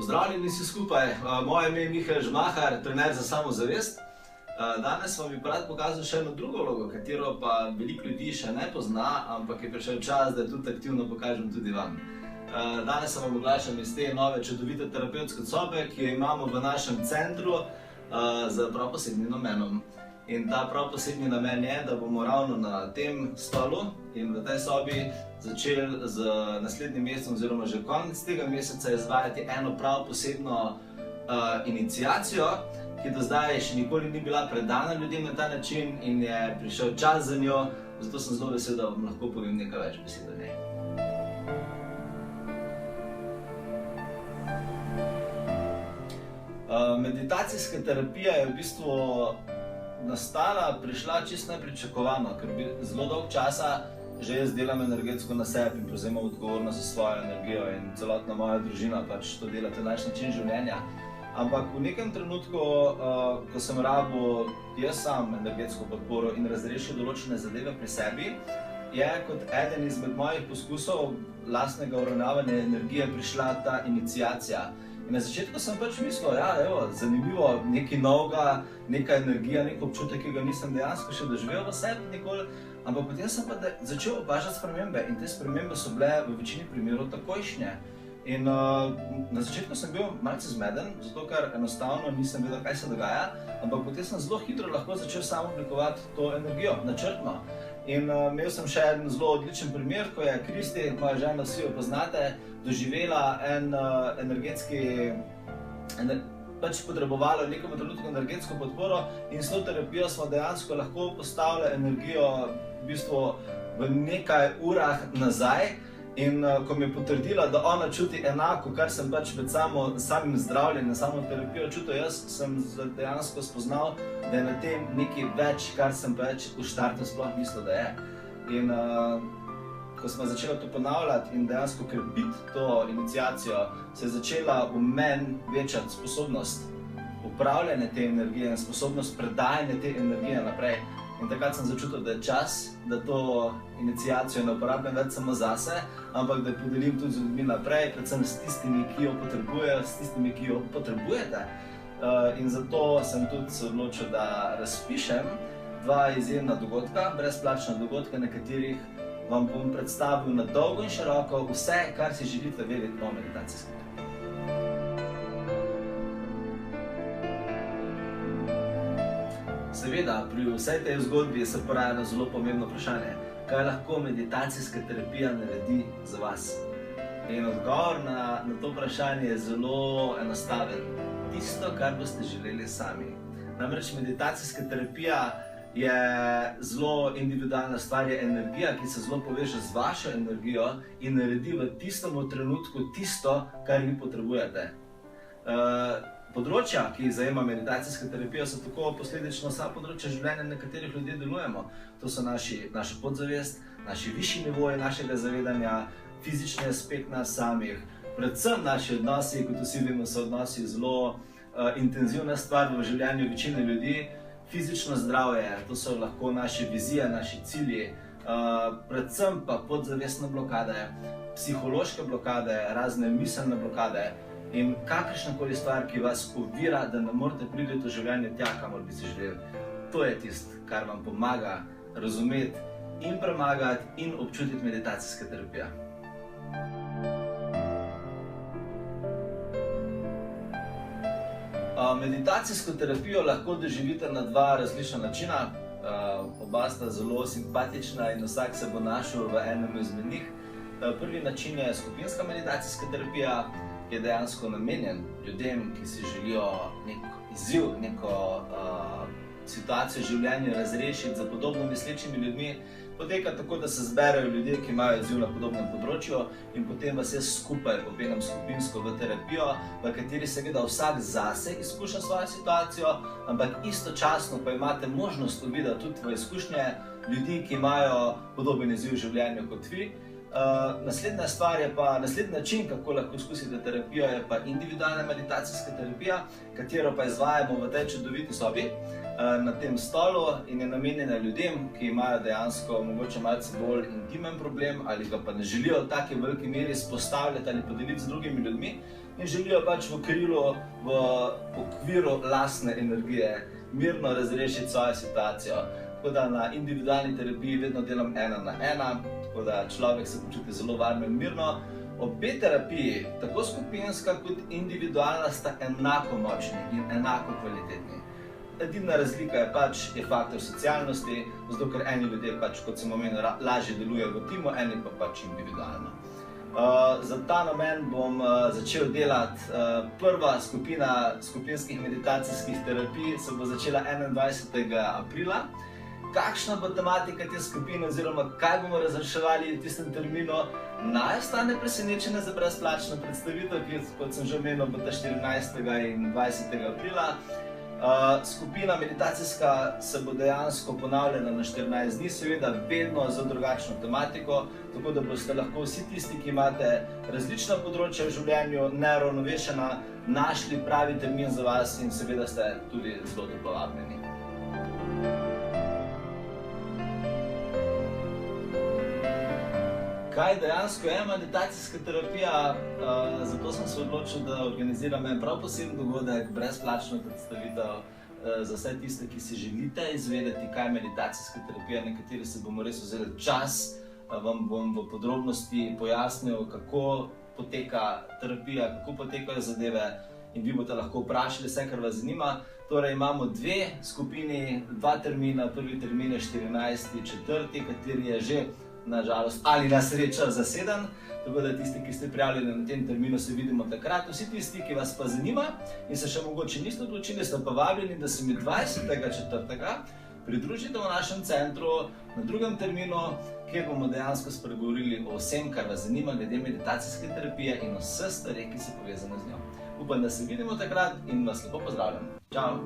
Pozdravljeni vsi skupaj, moje ime je Mihael Žmahar, trener za samozavest. Danes vam bi rad pokazal še eno drugo vlogo, katero pa veliko ljudi še ne pozna, ampak je prišel čas, da tudi aktivno pokažem tudi vam. Danes se vam oglašam iz te nove čudovite terapevtske sobe, ki jo imamo v našem centru z prav posebnim namenom. In ta prav posebni namen je, da bomo ravno na tem stolu in v tej sobi začeli z naslednjim mesecem oziroma že konec tega meseca izvajati eno prav posebno iniciacijo, ki do zdaj še nikoli ni bila predana ljudem na ta način in je prišel čas za njo, zato sem zelo vesel, da vam lahko povem nekaj več besed o njej. Meditacijska terapija je v bistvu nastala, prišla čisto nepričakovano, ker bi zelo dolgo časa že jaz delam energetsko na sebi in prevzemam odgovornost za svojo energijo in celotna moja družina pač to dela, to je naš način življenja. Ampak v nekem trenutku, ko sem rabil jaz sam energetsko podporo in razrešil določene zadeve pri sebi, je kot eden izmed mojih poskusov lastnega uravnavanja energije prišla ta iniciacija. In na začetku sem pač mislil, ja, evo, zanimivo, nekaj novega, neka energija, nek občutek, ki ga nisem dejansko še doživel v sebi nikoli, ampak potem sem pa začel opažati spremembe in te spremembe so bile v večini primerov takojšnje. In na začetku sem bil malce zmeden, zato ker enostavno nisem vedel, kaj se dogaja, ampak potem sem zelo hitro lahko začel sam oblikovati to energijo, načrtno. In imel sem še en zelo odličen primer, ko je Kristi, moja žena, vsi jo poznate, doživela en energetski, pač potrebovala v nekem trenutku energetsko podporo in s to terapijo smo dejansko lahko postavili energijo v bistvu v nekaj urah nazaj. In ko mi je potrdila, da ona čuti enako, kar sem pač med samim zdravljenjem, samo terapijo čutil jaz, sem dejansko spoznal, da je na tem nekaj več, kar sem pač v štartu sploh mislil, da je. In ko smo začeli to ponavljati in dejansko krepiti to iniciacijo, se je začela v meni večati sposobnost upravljanja te energije in sposobnost predajanja te energije naprej. In takrat sem začutil, da je čas, da to iniciacijo ne uporabljam več samo zase, ampak da jo podelim tudi z ljudmi naprej, predvsem s tistimi, ki jo potrebujejo, s tistimi, ki jo potrebujete. In zato sem tudi se odločil, da razpišem dva izjemna dogodka, brezplačna dogodka, na katerih vam bom predstavil na dolgo in široko vse, kar si želite vedeti o meditacijski terapiji. Seveda, pri vsej tej zgodbi se poraja zelo pomembno vprašanje, kaj lahko meditacijska terapija naredi za vas. In odgovor na to vprašanje je zelo enostaven. Tisto, kar boste želeli sami. Namreč meditacijska terapija je zelo individualna stvar, je energija, ki se zelo poveže z vašo energijo in naredi v tistem trenutku tisto, kar vi potrebujete. Področja, ki jih zajema meditacijska terapija, so tako posledično vsa področja življenja, na katerih ljudje delujemo. To so naša podzavest, naši višji nivoji našega zavedanja, fizični aspekt nas samih, predvsem naši odnosi, kot vsi vemo, so odnosi zelo intenzivna stvar v življenju večine ljudi. Fizično zdravje, to so lahko naše vizije, naši cilji, predvsem pa podzavestne blokade, psihološke blokade, razne miselne blokade in kakršnakoli stvar, ki vas ovira, da ne morete priti v življenje tja, kamor bi si želeli. To je tisto, kar vam pomaga razumeti in premagati in občutiti meditacijska terapija. Meditacijsko terapijo lahko doživite na dva različna načina. Oba sta zelo simpatična in vsak se bo našel v enem izmed njih. Prvi način je skupinska meditacijska terapija, ki je dejansko namenjen ljudem, ki si želijo nek izziv, neko situacijo v življenju razrešiti za podobno mislečimi ljudmi. Poteka tako, da se zberejo ljudje, ki imajo izziv na podobnem področju in potem vas jaz skupaj popeljem skupinsko v terapijo, v kateri seveda vsak zase izkuša svojo situacijo, ampak istočasno pa imate možnost uvida tudi v izkušnje ljudi, ki imajo podoben izziv v življenju kot vi. Naslednja stvar je pa, naslednji način, kako lahko izkusite terapijo, je pa individualna meditacijska terapija, katero pa izvajamo v tej čudoviti sobi na tem stolu in je namenjena ljudem, ki imajo dejansko mogoče malce bolj intimen problem ali ga pa ne želijo v taki veliki meri izpostavljati ali podeliti z drugimi ljudmi. in želijo pač v krilu, v okviru lastne energije mirno razrešiti svojo situacijo. Tako da na individualni terapiji vedno delam 1 na 1, tako da človek se počuti zelo varno in mirno. Obe terapiji, tako skupinska kot individualna, sta enako močni in enako kvalitetni. Edina razlika je faktor socialnosti, zato ker eni ljudje, kot sem omenil, lažje delujejo v timu, eni pa pač individualno. Za ta namen bom začel delati. Prva skupina skupinskih meditacijskih terapij se bo začela 21. aprila. Kakšna bo tematika te skupine oziroma kaj bomo razreševali v tistem terminu, naj ostane presenečena za brezplačno predstavitev, ki, kot sem že omenil, bo ta 14. in 20. aprila. Skupina meditacijska se bo dejansko ponavljala na 14 dni, seveda vedno za drugačno tematiko, tako da boste lahko vsi tisti, ki imate različna področja v življenju, neuravnovešena, našli pravi termin za vas in seveda ste tudi zelo toplo vabljeni. Kaj dejansko je meditacijska terapija? Zato sem se odločil, da organiziram en prav poseben dogodek, brezplačno predstavitev za vse tiste, ki si želite izvedeti, kaj je meditacijska terapija, na kateri se bomo res vzeli čas. Vam bom v podrobnosti pojasnil, kako poteka terapija, kako potekajo zadeve in vi boste lahko vprašali vse, kar vas zanima. Torej imamo 2 skupini, 2 termina. Prvi termin je 14.4., kateri je že nažalost ali na srečo zaseden, tako da tisti, ki ste prijavljeni na tem terminu, se vidimo takrat. Vsi tisti, ki vas pa zanima in se še mogoče niste odločili, ste pa vabljeni, da se mi 20.4. pridružite v našem centru na drugem terminu, kjer bomo dejansko spregovorili o vsem, kar vas zanima glede meditacijske terapije in vse stvari, ki so povezane z njo. Upam, da se vidimo takrat in vas lepo pozdravljam. Čau!